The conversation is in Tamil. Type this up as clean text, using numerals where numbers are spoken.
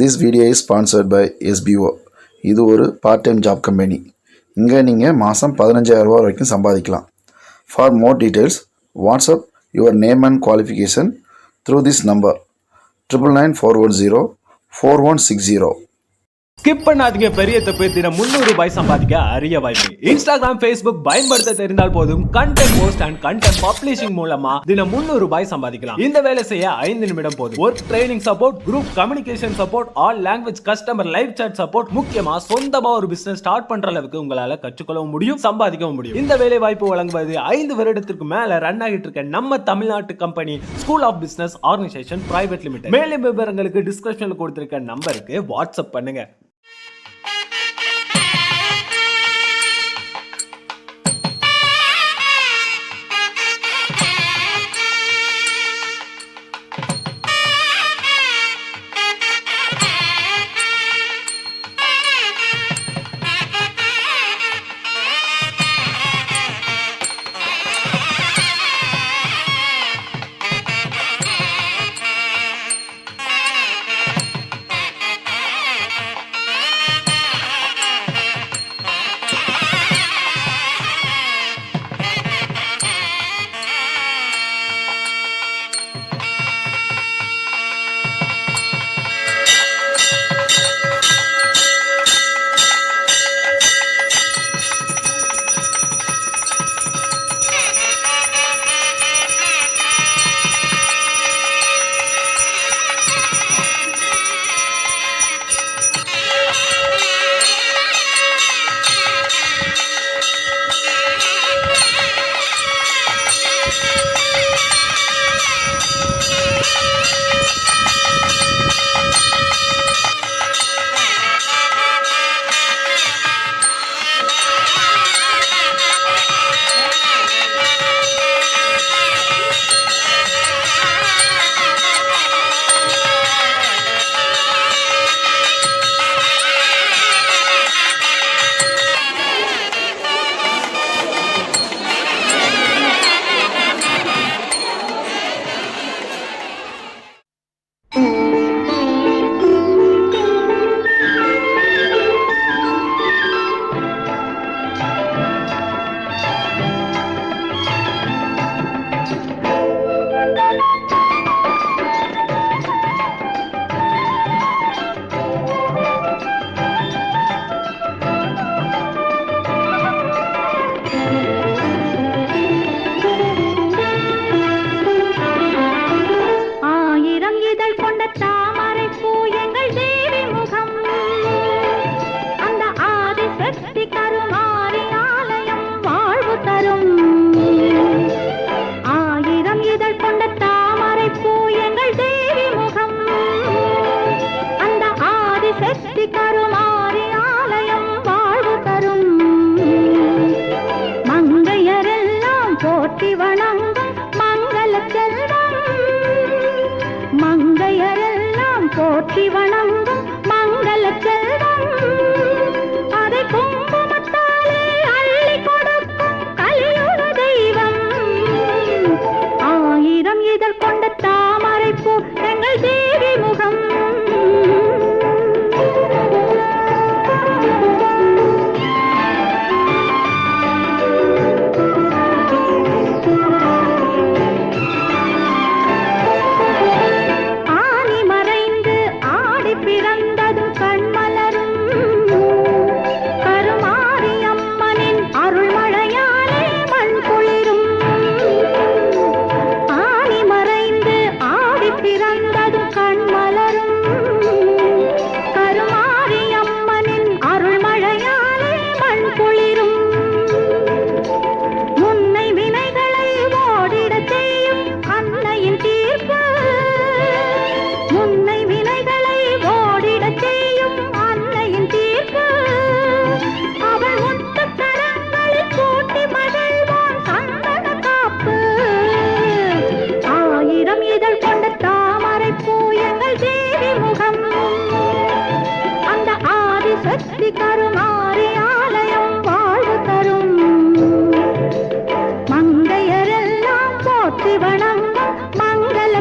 This video is sponsored by SBO. இது ஒரு பார்ட் டைம் ஜாப் கம்பெனி. இங்கே நீங்கள் மாதம் 15,000 ரூபா வரைக்கும் சம்பாதிக்கலாம். For more details, WhatsApp your name and qualification through this number 999 410 4160. Skip பண்ணாதீங்க, பெரிய தப்பு. தினம் 300 ரூபாய் சம்பாதிக்க அரிய வாய்ப்பு. இன்ஸ்டாகிராம், ஃபேஸ்புக் பயன்படுத்த தெரிந்தால் போதும். Content post and content publishing மூலமா தினம் 300 ரூபாய் சம்பாதிக்கலாம். இந்த வேலை செய்ய 5 நிமிடம் போதும். Work training support, group communication support, all language customer live chat support, முக்கியமா சொந்தமா ஒரு பிசினஸ் ஸ்டார்ட் பண்ற அளவுக்கு உங்களால கற்றுக்கொள்ளவும் முடியும், சம்பாதிக்கவும் முடியும். இந்த வேலை வாய்ப்பு வழங்குவது 5 வருடத்திற்கு மேல ரன் ஆகிட்டு இருக்க நம்ம தமிழ்நாட்டு company school of business organisation private limited. மேலும் விவரங்களுக்கு டிஸ்கிரிப்ஷன்ல கொடுத்திருக்க நம்பருக்கு வாட்ஸ்அப் பண்ணுங்க. போற்றி வணங்கும் மங்கள செல்வம், அதை குங்குமத்தாலே அள்ளி கொடுக்கும் கலியுக தெய்வம். 1000 இதழ் கொண்ட தாமரை பூ எங்கள் தேவி முகம். கருமாரி ஆலயம் வாழ்வு தரும், மங்கையரெல்லாம் போற்றி வணங்கும் மங்கள